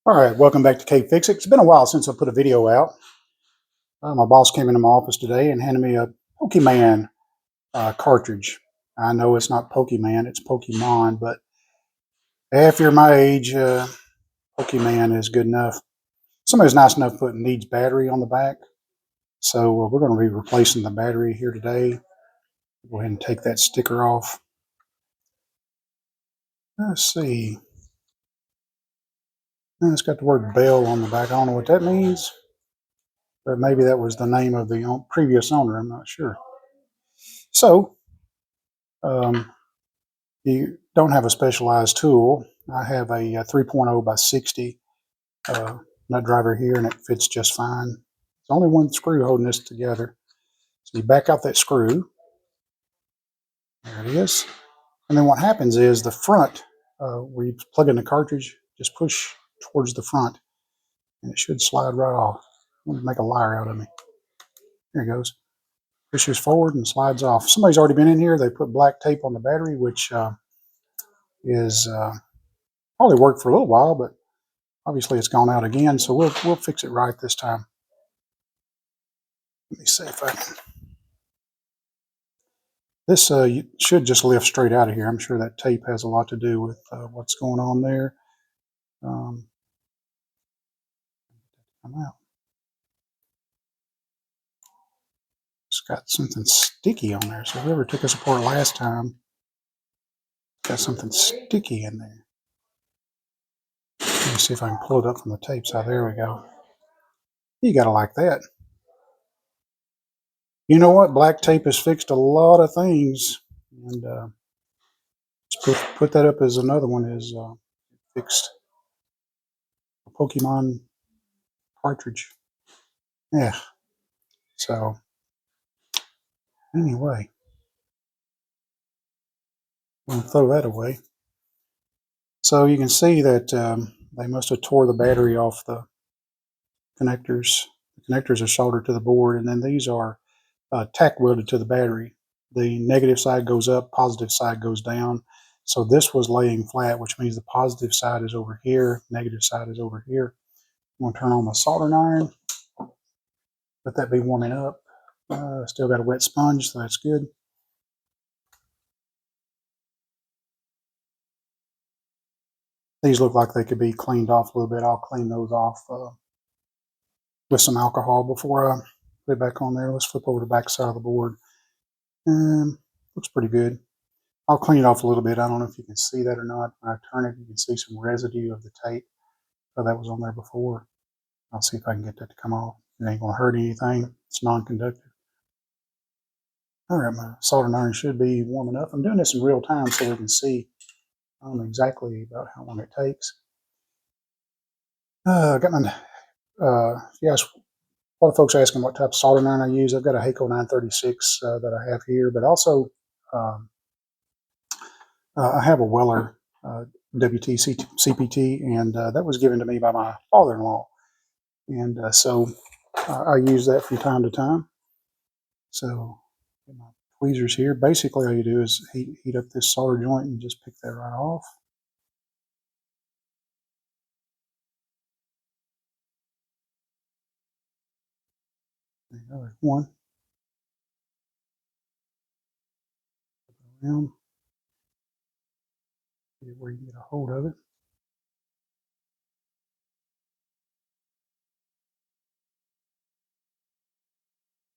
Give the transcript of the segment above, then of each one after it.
All right, welcome back to Fix It. It's been a while since I put a video out. My boss came into my office today and handed me a Pokemon cartridge. I know it's not Pokemon, it's Pokemon, but if you're my age, Pokemon is good enough. Somebody's nice enough putting needs battery on the back. So we're going to be replacing the battery here today. Go ahead and take that sticker off. Let's see. It's got the word Bell on the back. I don't know what that means, but maybe that was the name of the previous owner. I'm not sure. So, um, you don't have a specialized tool. I have a 3.0 by 60 nut driver here, and it fits just fine. There's only one screw holding this together. So you back out that screw. There it is. And then what happens is the front, where you plug in the cartridge, just push towards the front, and it should slide right off. I'm going to make a liar out of me. There it goes. Pushes forward and slides off. Somebody's already been in here. They put black tape on the battery, which is probably worked for a little while, but obviously it's gone out again, so we'll fix it right this time. Let me see if I can. This should just lift straight out of here. I'm sure that tape has a lot to do with what's going on there. Come out. It's got something sticky on there. So whoever took us apart last time got something sticky in there. Let me see if I can pull it up from the tape side. There we go. You gotta like that. You know what? Black tape has fixed a lot of things, and put that up as another one is fixed a Pokemon cartridge. Yeah. So anyway, we'll throw that away. So you can see that they must have tore the battery off the connectors. The connectors are soldered to the board, and then these are tack welded to the battery. The negative side goes up, positive side goes down. So this was laying flat, which means the positive side is over here, negative side is over here. I'm going to turn on my soldering iron, let that be warming up. Still got a wet sponge, so that's good. These look like they could be cleaned off a little bit. I'll clean those off with some alcohol before I put it back on there. Let's flip over the back side of the board. Looks pretty good. I'll clean it off a little bit. I don't know if you can see that or not. When I turn it, you can see some residue of the tape that was on there before. I'll see if I can get that to come off. It ain't going to hurt anything. It's non-conductive. All right, my soldering iron should be warm enough. I'm doing this in real time so we can see exactly about how long it takes. I got my, yes, a lot of folks are asking what type of soldering iron I use. I've got a Hakko 936 that I have here, but also um, I have a Weller WT CPT, and that was given to me by my father-in-law. And so I use that from time to time. So my tweezers here, basically all you do is heat up this solder joint and just pick that right off. There you go, there's one. Around, get where you can get a hold of it.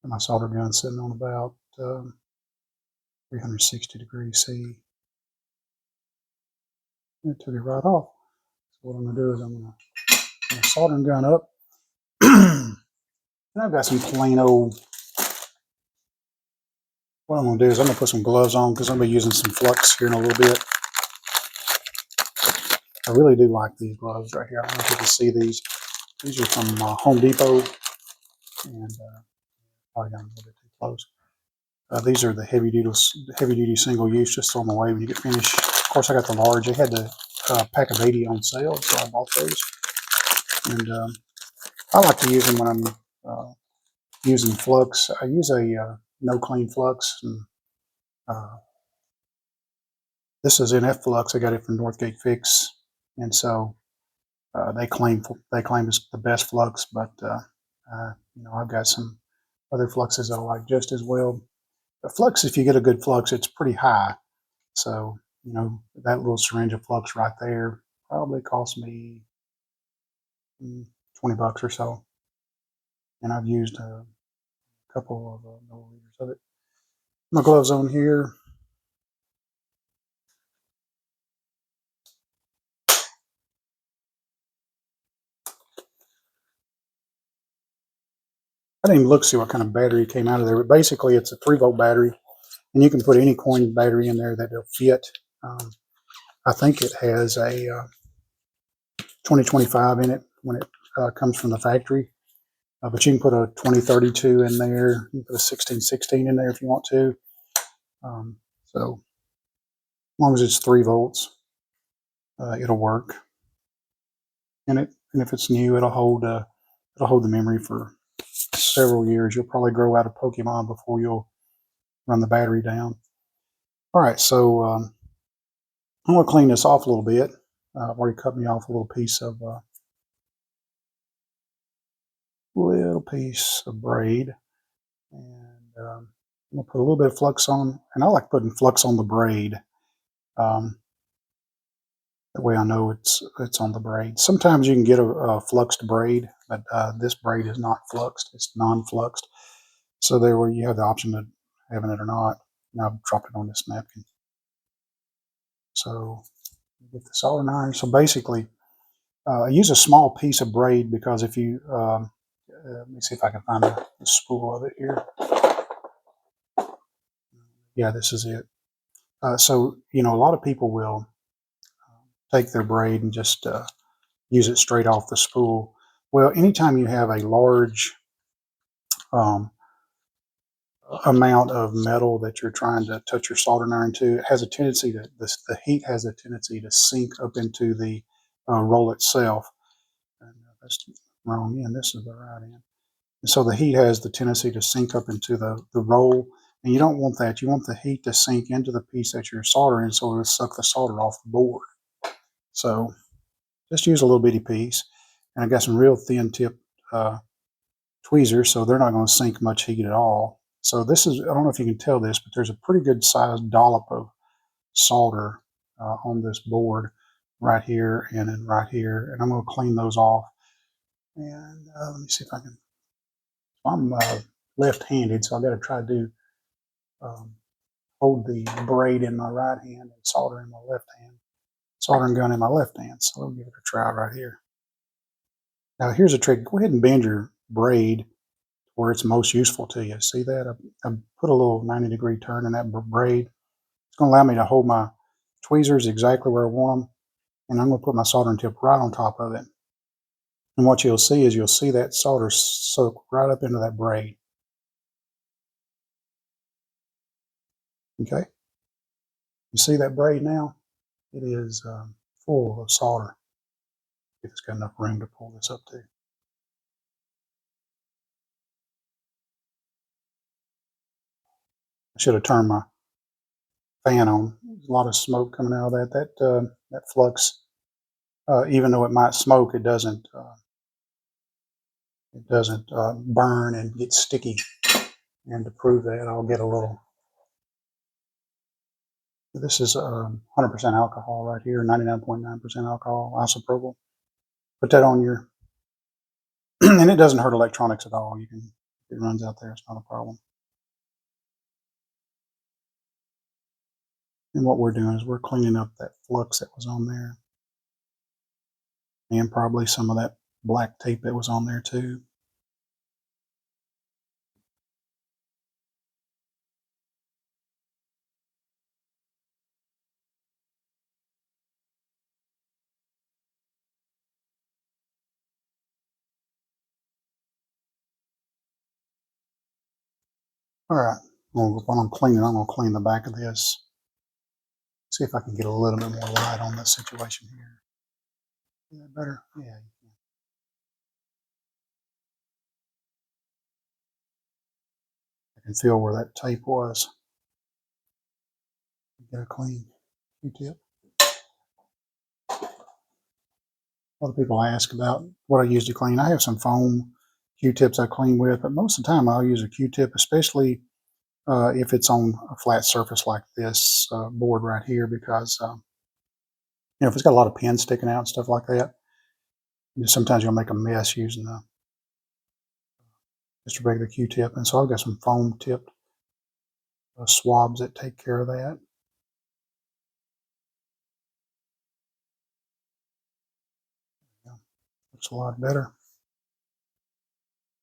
And my solder gun's sitting on about 360 degrees C. It took it right off. So what I'm going to do is I'm going to put my soldering gun up. And I've got some plain old. What I'm going to do is I'm going to put some gloves on because I'm going to be using some flux here in a little bit. I really do like these gloves right here. I don't know if you can see these. These are from Home Depot, and probably got a little bit too close. These are the heavy duty single use, just throw them away when you get finished. Of course, I got the large. They had the pack of 80 on sale, so I bought those. And I like to use them when I'm using flux. I use a no clean flux, and this is NF flux. I got it from Northgate Fix, and so They claim it's the best flux, but I've got some other fluxes that I like just as well. The flux, if you get a good flux, it's pretty high. So that little syringe of flux right there probably cost me $20 or so, and I've used a couple of milliliters of it. My gloves on here. I didn't even look to see what kind of battery came out of there, but basically it's a 3-volt battery, and you can put any coin battery in there that will fit. I think it has a 2025 in it when it comes from the factory, but you can put a 2032 in there. You can put a 1616 in there if you want to. So as long as it's 3 volts, it'll work. And if it's new, it'll hold the memory for several years. You'll probably grow out of Pokemon before you'll run the battery down. All right, so I'm going to clean this off a little bit. I've already cut me off a little piece of braid, and I'm going to put a little bit of flux on. And I like putting flux on the braid. That way I know it's on the braid. Sometimes you can get a fluxed braid, but this braid is not fluxed. It's non-fluxed. So there where you have the option of having it or not. Now I've dropped it on this napkin. So get the soldering iron. So basically, I use a small piece of braid because if you, let me see if I can find the spool of it here. Yeah, this is it. So, a lot of people will take their braid and just use it straight off the spool. Well, anytime you have a large amount of metal that you're trying to touch your soldering iron to, it has a tendency the heat has a tendency to sink up into the roll itself. And that's wrong end. This is the right end. And so the heat has the tendency to sink up into the roll, and you don't want that. You want the heat to sink into the piece that you're soldering, so it'll suck the solder off the board. So just use a little bitty piece, and I got some real thin tip tweezers, so they're not going to sink much heat at all. So this is, I don't know if you can tell this, but there's a pretty good sized dollop of solder on this board right here and then right here, and I'm going to clean those off. And let me see if I can. I'm left-handed, so I got to try to do hold the braid in my right hand and solder in my left hand, soldering gun in my left hand. So I'll give it a try right here. Now here's a trick. Go ahead and bend your braid where it's most useful to you. See that? I put a little 90-degree turn in that braid. It's going to allow me to hold my tweezers exactly where I want them, and I'm going to put my soldering tip right on top of it. And what you'll see is that solder soak right up into that braid. Okay? You see that braid now? It is full of solder. If it's got enough room to pull this up to. I should have turned my fan on. There's a lot of smoke coming out of that. That flux, even though it might smoke, it doesn't burn and get sticky. And to prove that, I'll get a little. This is 100% alcohol right here, 99.9% alcohol, isopropyl. Put that on your, and it doesn't hurt electronics at all. If it runs out there, it's not a problem. And what we're doing is we're cleaning up that flux that was on there. And probably some of that black tape that was on there too. All right, well, while I'm cleaning, I'm going to clean the back of this. See if I can get a little bit more light on this situation here. Is that better? Yeah. I can feel where that tape was. Get a clean Q-tip. A lot of people ask about what I use to clean. I have some foam Q-tips I clean with, but most of the time I'll use a Q-tip, especially if it's on a flat surface like this board right here, because if it's got a lot of pins sticking out and stuff like that, sometimes you'll make a mess using just a regular Q-tip. And so I've got some foam tipped swabs that take care of that. Yeah, looks a lot better.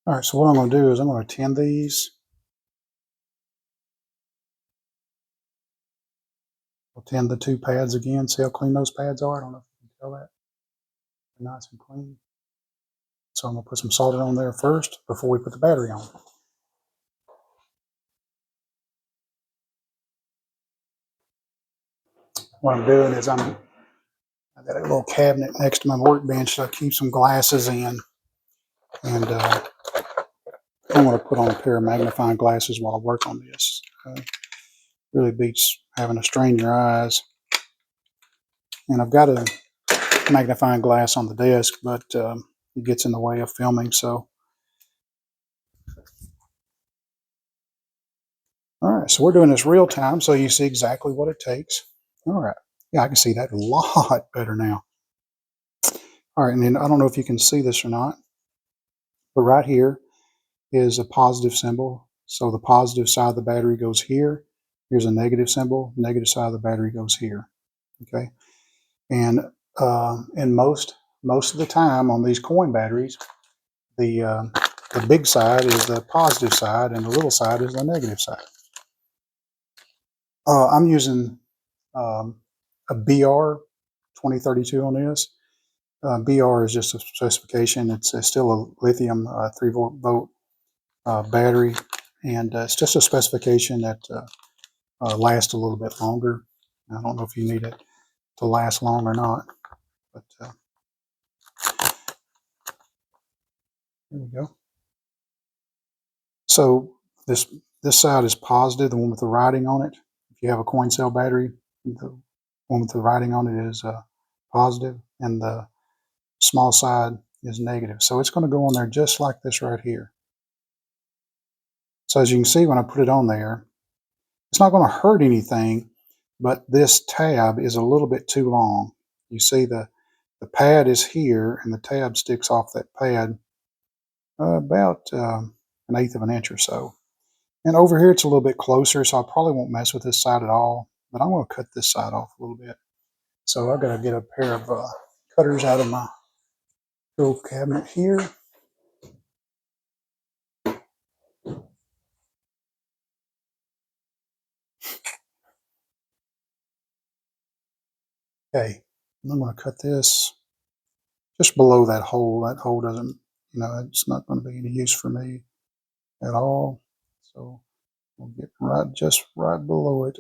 All right, so what I'm going to do is I'm going to tin these. I'll tin the two pads again. See how clean those pads are? I don't know if you can tell that. They're nice and clean. So I'm going to put some solder on there first before we put the battery on. What I'm doing is I've got a little cabinet next to my workbench that I keep some glasses in. And I'm going to put on a pair of magnifying glasses while I work on this. Really beats having to strain your eyes. And I've got a magnifying glass on the desk, but it gets in the way of filming. So, all right, so we're doing this real time, so you see exactly what it takes. All right, yeah, I can see that a lot better now. All right, and then I don't know if you can see this or not, but right here is a positive symbol. So the positive side of the battery goes here. Here's a negative symbol. Negative side of the battery goes here. Okay, and most of the time on these coin batteries, the big side is the positive side, and the little side is the negative side. I'm using a BR 2032 on this. BR is just a specification. It's still a lithium 3-volt battery, and it's just a specification that lasts a little bit longer. I don't know if you need it to last long or not, but there we go. So this side is positive, the one with the writing on it. If you have a coin cell battery, the one with the writing on it is positive, and the small side is negative. So it's going to go on there just like this right here. So as you can see, when I put it on there, it's not going to hurt anything, but this tab is a little bit too long. You see the pad is here, and the tab sticks off that pad about 1/8 of an inch or so. And over here, it's a little bit closer, so I probably won't mess with this side at all, but I'm going to cut this side off a little bit. So I've got to get a pair of cutters out of my tool cabinet here. Okay, I'm going to cut this just below that hole. That hole doesn't, it's not going to be any use for me at all. So we'll get just right below it.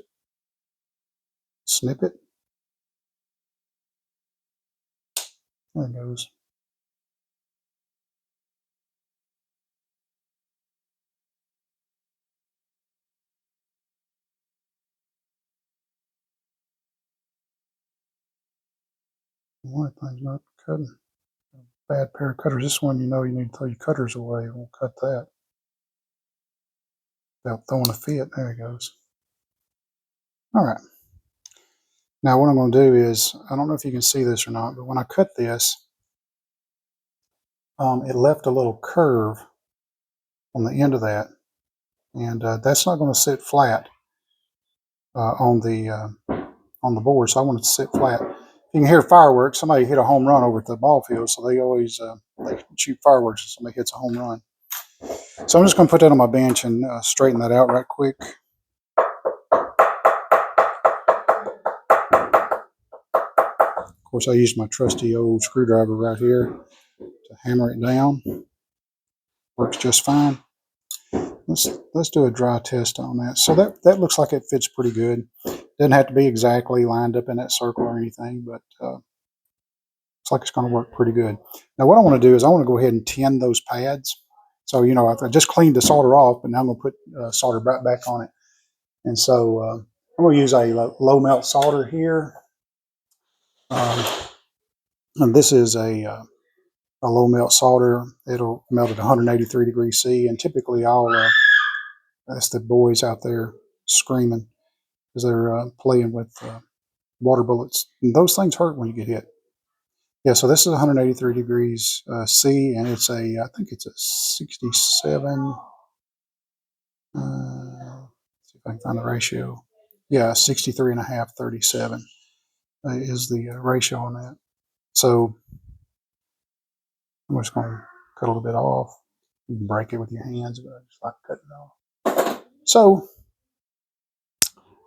Snip it. There it goes. One thing's not cutting. Bad pair of cutters. This one, you need to throw your cutters away. We'll cut that without throwing a fit. There it goes. All right. Now what I'm going to do is, I don't know if you can see this or not, but when I cut this, it left a little curve on the end of that, and that's not going to sit flat on the board. So I want it to sit flat. You can hear fireworks. Somebody hit a home run over at the ball field, so they always they shoot fireworks if somebody hits a home run. So I'm just going to put that on my bench and straighten that out right quick. Of course, I used my trusty old screwdriver right here to hammer it down. Works just fine. Let's do a dry test on that. So that looks like it fits pretty good. Doesn't have to be exactly lined up in that circle or anything, but looks like it's going to work pretty good. Now what I want to do is I want to go ahead and tin those pads. So I just cleaned the solder off, but now I'm going to put solder back on it. And so I'm going to use a low melt solder here. And this is a low melt solder. It'll melt at 183 degrees C. And typically, that's the boys out there screaming because they're playing with water bullets. And those things hurt when you get hit. Yeah, so this is 183 degrees C, and I think it's a 67. See if I can find the ratio. Yeah, 63 and a half, 37 is the ratio on that. So I'm just going to cut a little bit off. You can break it with your hands, but I just like cutting it off. So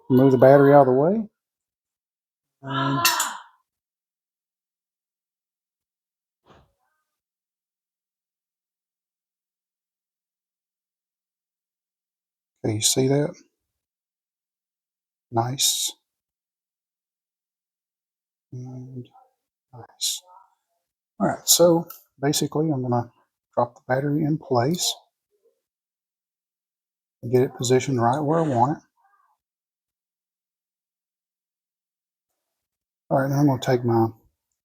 move the battery out of the way. And okay, you see that? Nice. And nice. All right, so basically I'm going to drop the battery in place and get it positioned right where I want it. All right, now I'm going to take my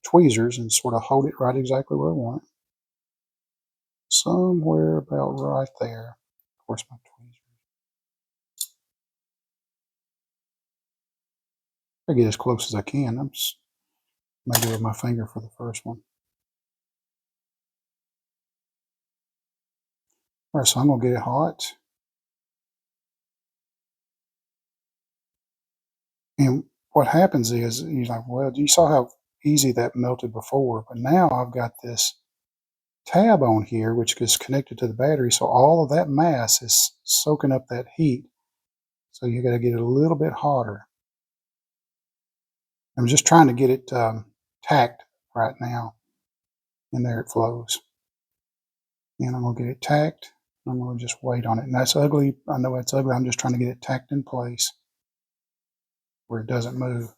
tweezers and sort of hold it right exactly where I want it. Somewhere about right there. Of course, my tweezers. I get as close as I can. I'm just maybe with my finger for the first one. All right, so I'm going to get it hot. And what happens is, you're like, well, you saw how easy that melted before, but now I've got this tab on here, which is connected to the battery. So all of that mass is soaking up that heat. So you got to get it a little bit hotter. I'm just trying to get it tacked right now. And there it flows. And I'm going to get it tacked. I'm going to just wait on it. And that's ugly. I know it's ugly. I'm just trying to get it tacked in place where it doesn't move.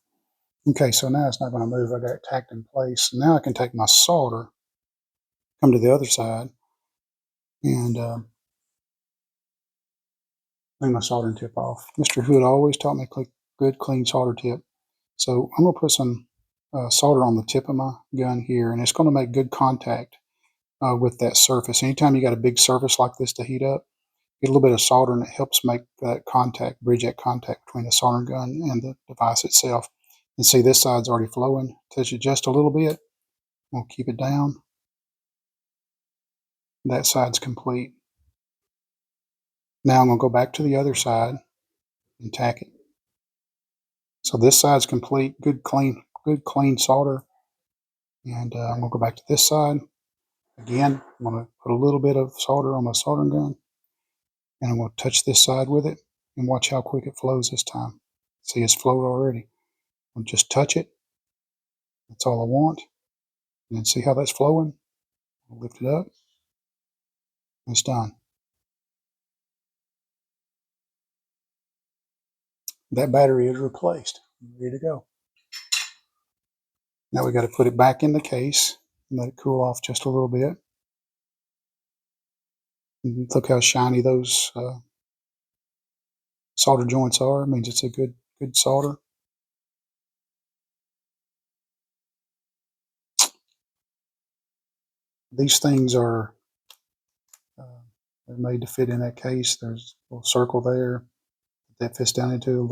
Okay, so now it's not going to move. I got it tacked in place. Now I can take my solder, come to the other side, and clean my soldering tip off. Mr. Hood always taught me a good, clean solder tip. So I'm going to put some solder on the tip of my gun here, and it's going to make good contact with that surface. Anytime you got a big surface like this to heat up, get a little bit of solder, and it helps make that contact, bridge that contact between the soldering gun and the device itself. And see, this side's already flowing. Touch it just a little bit. We'll keep it down. That side's complete. Now I'm going to go back to the other side and tack it. So this side's complete, good clean solder. And I'm going to go back to this side. Again, I'm going to put a little bit of solder on my soldering gun. And I'm going to touch this side with it and watch how quick it flows this time. See, it's flowed already. I'll just touch it. That's all I want. And then see how that's flowing? I'll lift it up. And it's done. That battery is replaced. Ready to go. Now we got to put it back in the case and let it cool off just a little bit. And look how shiny those solder joints are. It means it's a good solder. These things are they're made to fit in that case. There's a little circle there that fits down into a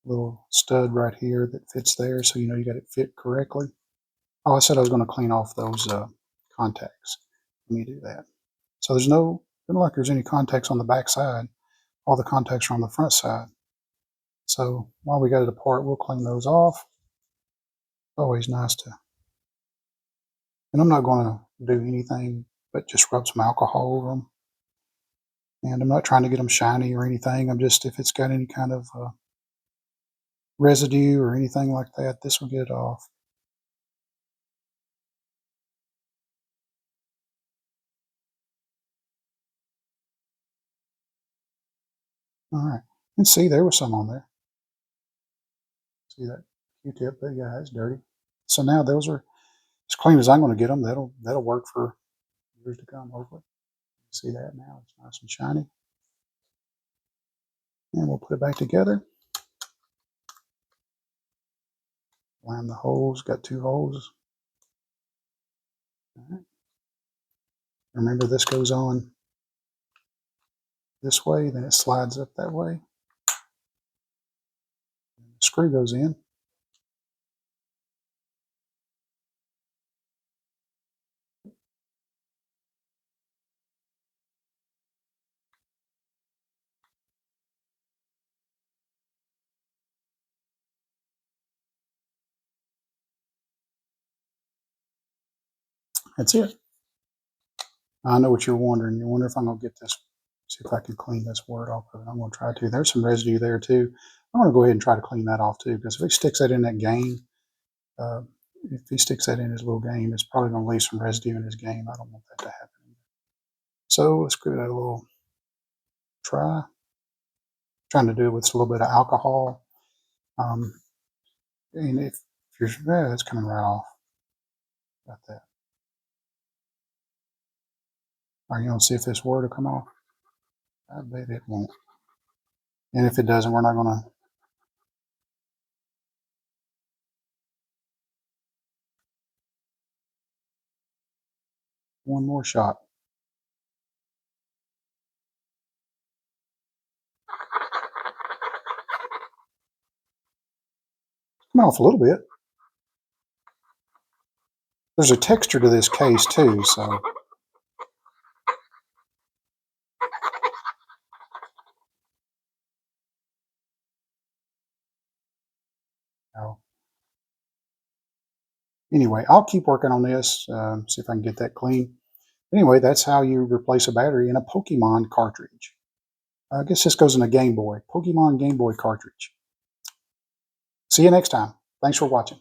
little stud right here that fits there, so you know you got it fit correctly. Oh, I said I was going to clean off those contacts. Let me do that. So there's no, doesn't look like there's any contacts on the back side. All the contacts are on the front side. So while we got it apart, we'll clean those off. Always nice to. And I'm not going to do anything but just rub some alcohol over them. And I'm not trying to get them shiny or anything. I'm just, if it's got any kind of residue or anything like that, this will get it off. All right. And see, there was some on there. See that Q-tip? But yeah, it's dirty. So now those are as clean as I'm going to get them. That'll work for years to come, hopefully. See that now? It's nice and shiny. And we'll put it back together. Line the holes, got 2 holes. All right. Remember, this goes on this way, then it slides up that way. The screw goes in. That's it. I know what you're wondering. You wonder if I'm going to get this, see if I can clean this word off of it. I'm going to try to. There's some residue there too. I'm going to go ahead and try to clean that off too, because if he sticks that in that game, uh, if he sticks that in his little game, it's probably going to leave some residue in his game. I don't want that to happen. So let's give it a little try. Trying to do it with a little bit of alcohol. And if you're, it's coming right off. About that. Are you going to see if this word will come off? I bet it won't. And if it doesn't, we're not going to. One more shot. Coming off a little bit. There's a texture to this case too, so. Anyway, I'll keep working on this, see if I can get that clean. Anyway, that's how you replace a battery in a Pokemon cartridge. I guess this goes in a Game Boy, Pokemon Game Boy cartridge. See you next time. Thanks for watching.